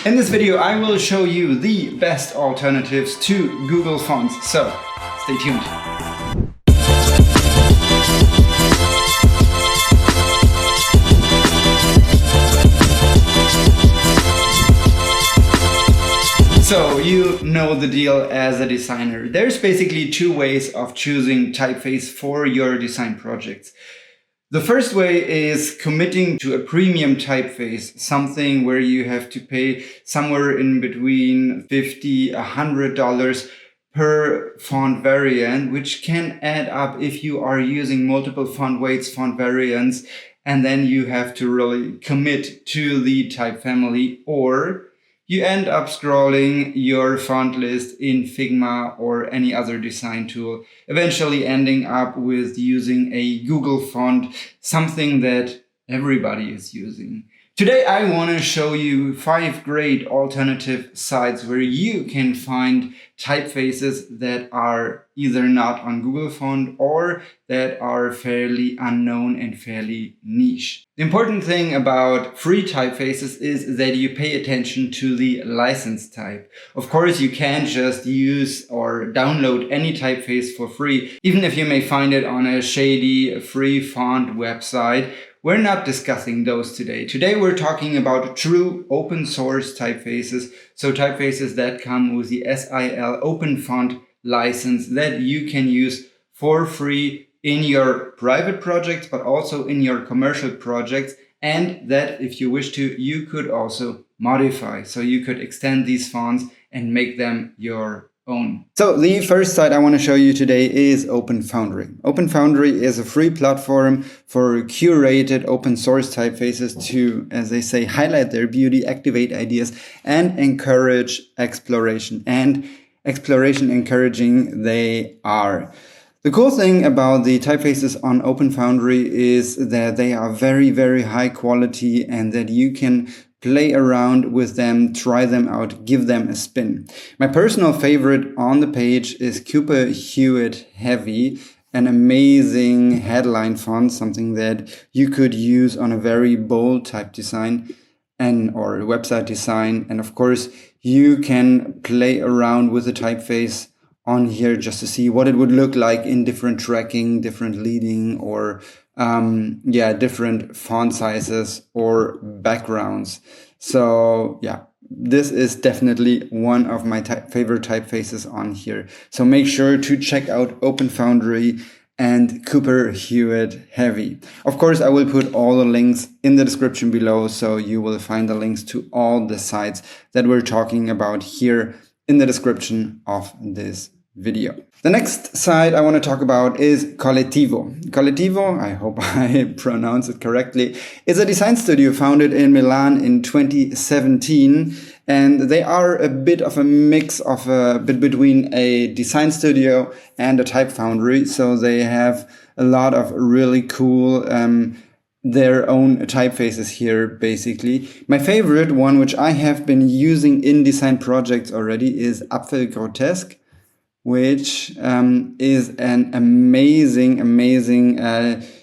In this video, I will show you the best alternatives to Google Fonts, so stay tuned. So you know the deal as a designer. There's basically two ways of choosing typeface for your design projects. The first way is committing to a premium typeface, something where you have to pay somewhere in between $50, $100 per font variant, which can add up if you are using multiple font weights, font variants, and then you have to really commit to the type family, or you end up scrolling your font list in Figma or any other design tool, eventually ending up with using a Google font, something that everybody is using. Today, I want to show you 5 great alternative sites where you can find typefaces that are either not on Google Font or that are fairly unknown and fairly niche. The important thing about free typefaces is that you pay attention to the license type. Of course, you can't just use or download any typeface for free, even if you may find it on a shady free font website. We're not discussing those today. Today we're talking about true open source typefaces, so typefaces that come with the SIL open font license that you can use for free in your private projects, but also in your commercial projects, and that if you wish to, you could also modify. So you could extend these fonts and make them your own. So the first site I want to show you today is Foundry. Foundry is a free platform for curated open source typefaces to, as they say, highlight their beauty, activate ideas, and encourage exploration. And exploration encouraging they are. The cool thing about the typefaces on Foundry is that they are very, very high quality and that you can play around with them, try them out, give them a spin. My personal favorite on the page is Cooper Hewitt Heavy, an amazing headline font, something that you could use on a very bold type design or website design. And of course, you can play around with the typeface on here just to see what it would look like in different tracking, different leading, or different font sizes or backgrounds. So this is definitely one of my favorite typefaces on here. So make sure to check out Foundry and Cooper Hewitt Heavy. Of course, I will put all the links in the description below, so you will find the links to all the sites that we're talking about here in the description of this video. The next site I want to talk about is Collettivo. Collettivo, I hope I pronounce it correctly, is a design studio founded in Milan in 2017. And they are a bit of a mix of a bit between a design studio and a type foundry. So they have a lot of really cool their own typefaces here, basically. My favorite one, which I have been using in design projects already, is Apfelgrotesque, which is an amazing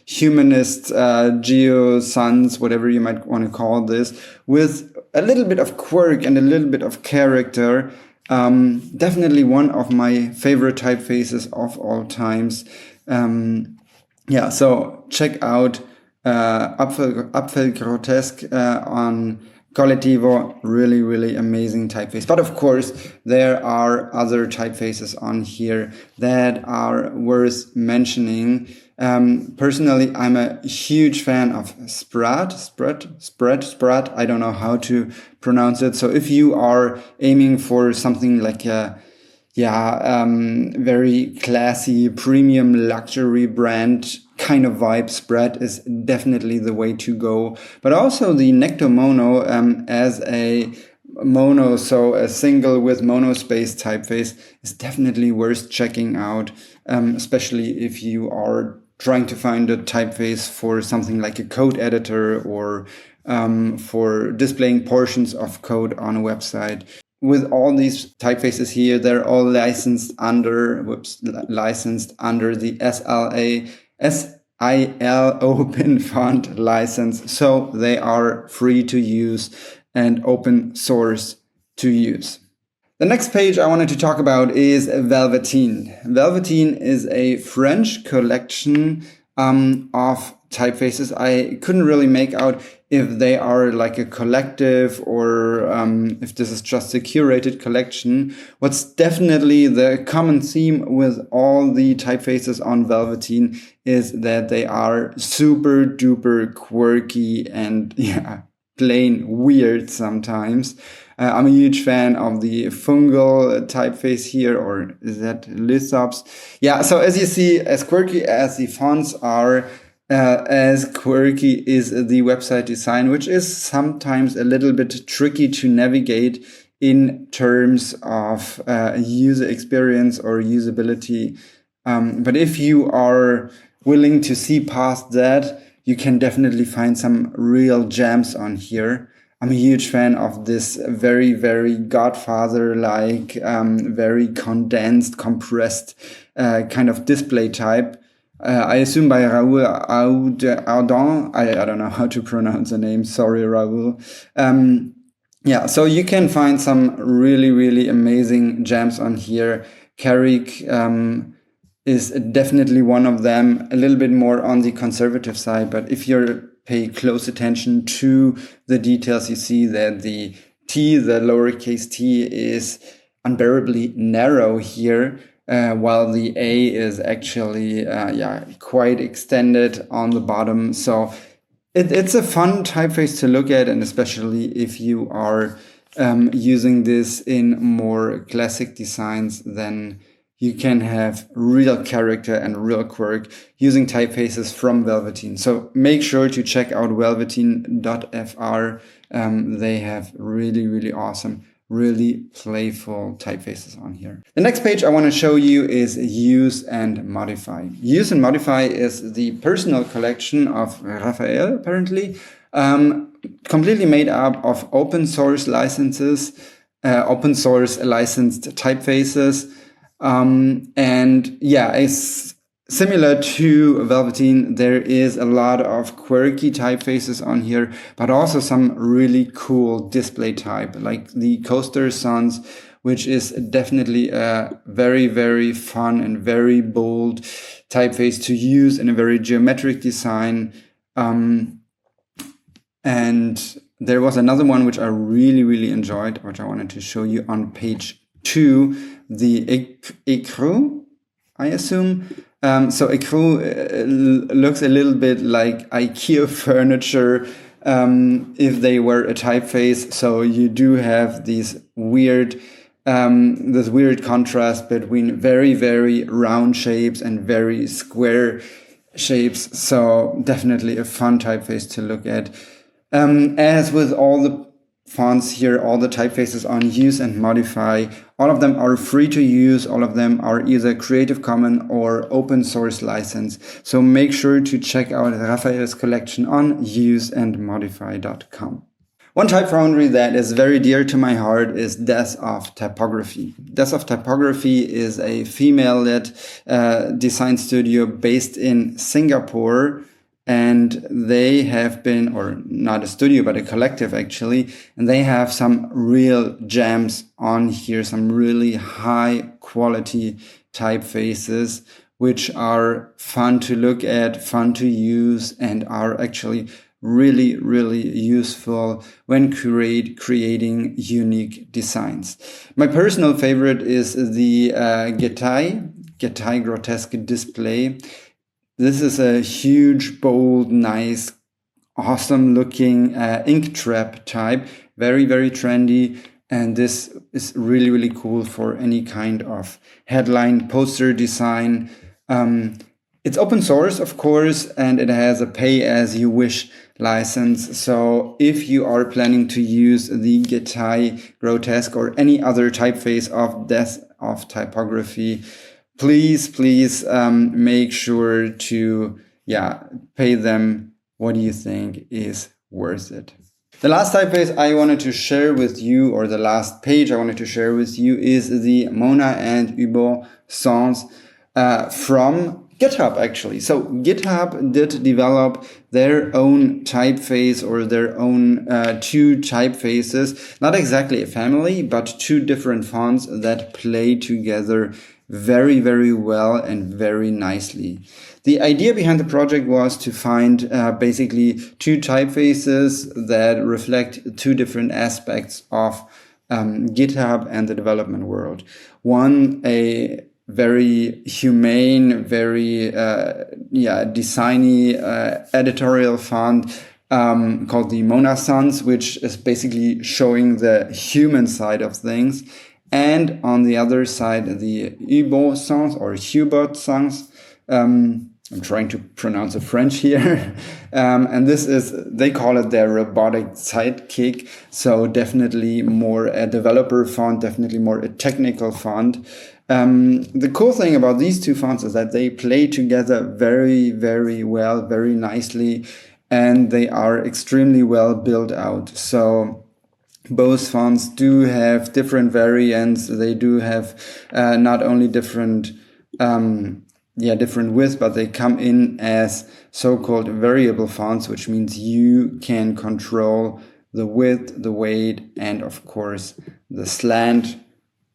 humanist geoscience, whatever you might want to call this, with a little bit of quirk and a little bit of character. Definitely one of my favorite typefaces of all times. So check out Apfelgrotesque on Collettivo, really amazing typeface. But of course, there are other typefaces on here that are worth mentioning. Personally, I'm a huge fan of Sprat. I don't know how to pronounce it. So if you are aiming for something like a very classy premium luxury brand kind of vibe, Spread is definitely the way to go. But also the Necto Mono as a mono, so a single with monospace typeface, is definitely worth checking out, especially if you are trying to find a typeface for something like a code editor or for displaying portions of code on a website. With all these typefaces here, they're all licensed under the SIL open font license. So they are free to use and open source to use. The next page I wanted to talk about is Velvetine. Velvetine is a French collection of typefaces. I couldn't really make out if they are like a collective or if this is just a curated collection. What's definitely the common theme with all the typefaces on Velvetine is that they are super duper quirky and plain weird sometimes. I'm a huge fan of the fungal typeface here, or is that lithops? Yeah, so as you see, as quirky as the fonts are, as quirky is the website design, which is sometimes a little bit tricky to navigate in terms of user experience or usability. But if you are willing to see past that, you can definitely find some real gems on here. I'm a huge fan of this very, very Godfather-like, very condensed, compressed kind of display type. I assume by Raoul Ardon. I don't know how to pronounce the name. Sorry, Raoul. So you can find some really, really amazing gems on here. Carrick is definitely one of them, a little bit more on the conservative side. But if you're pay close attention to the details, you see that the T, the lowercase t, is unbearably narrow here, while the A is actually quite extended on the bottom. So it's a fun typeface to look at, and especially if you are using this in more classic designs, then you can have real character and real quirk using typefaces from Velvetine. So make sure to check out velvetine.fr. They have really, really awesome, really playful typefaces on here. The next page I want to show you is UseModify. UseModify is the personal collection of Raphael, apparently, completely made up of open source licenses, open source licensed typefaces. It's similar to Velvetine. There is a lot of quirky typefaces on here, but also some really cool display type, like the Coaster Sans, which is definitely a very, very fun and very bold typeface to use in a very geometric design. And there was another one which I really, really enjoyed, which I wanted to show you on page 2. The écrou, I assume. So écrou looks a little bit like IKEA furniture if they were a typeface. So you do have these weird, this weird contrast between very, very round shapes and very square shapes. So definitely a fun typeface to look at. As with all the fonts here, all the typefaces on UseModify, all of them are free to use. All of them are either Creative Commons or open source license. So make sure to check out Raphael's collection on useandmodify.com. One type foundry that is very dear to my heart is Death of Typography. Death of Typography is a female-led design studio based in Singapore. And they have been, or not a studio, but a collective actually, and they have some real gems on here, some really high quality typefaces, which are fun to look at, fun to use, and are actually really, really useful when creating unique designs. My personal favorite is the Getai Grotesque Display. This is a huge, bold, nice, awesome looking ink trap type. Very, very trendy. And this is really, really cool for any kind of headline poster design. It's open source, of course, and it has a pay as you wish license. So if you are planning to use the Getai Grotesque or any other typeface of Death of Typography, please make sure to pay them what you think is worth it. The last typeface I wanted to share with you, or the last page I wanted to share with you, is the Mona and Hubo Sans from GitHub actually. So GitHub did develop their own typeface or their own two typefaces, not exactly a family, but two different fonts that play together very, very well and very nicely. The idea behind the project was to find basically two typefaces that reflect two different aspects of GitHub and the development world. One, a very humane, very designy editorial font called the Mona Sans, which is basically showing the human side of things. And on the other side, the Hubo Sans or Hubert Sans. I'm trying to pronounce the French here. And this is, they call it their robotic sidekick. So definitely more a developer font, definitely more a technical font. The cool thing about these two fonts is that they play together very, very well, very nicely, and they are extremely well built out. So both fonts do have different variants. They do have not only different different width, but they come in as so-called variable fonts, which means you can control the width, the weight, and of course the slant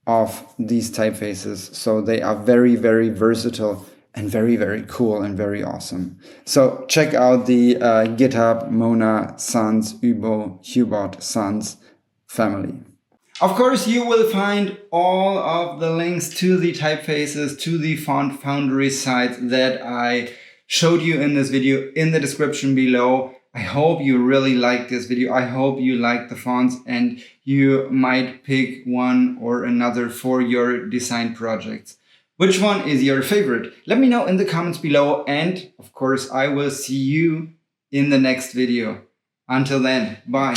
of these typefaces. So they are very, very versatile and very, very cool and very awesome. So check out the GitHub Mona Sans Hubo Hubert Sans family. Of course, you will find all of the links to the typefaces, to the font Foundry sites that I showed you in this video in the description below. I hope you really liked this video. I hope you liked the fonts and you might pick one or another for your design projects. Which one is your favorite? Let me know in the comments below, and of course I will see you in the next video. Until then, bye.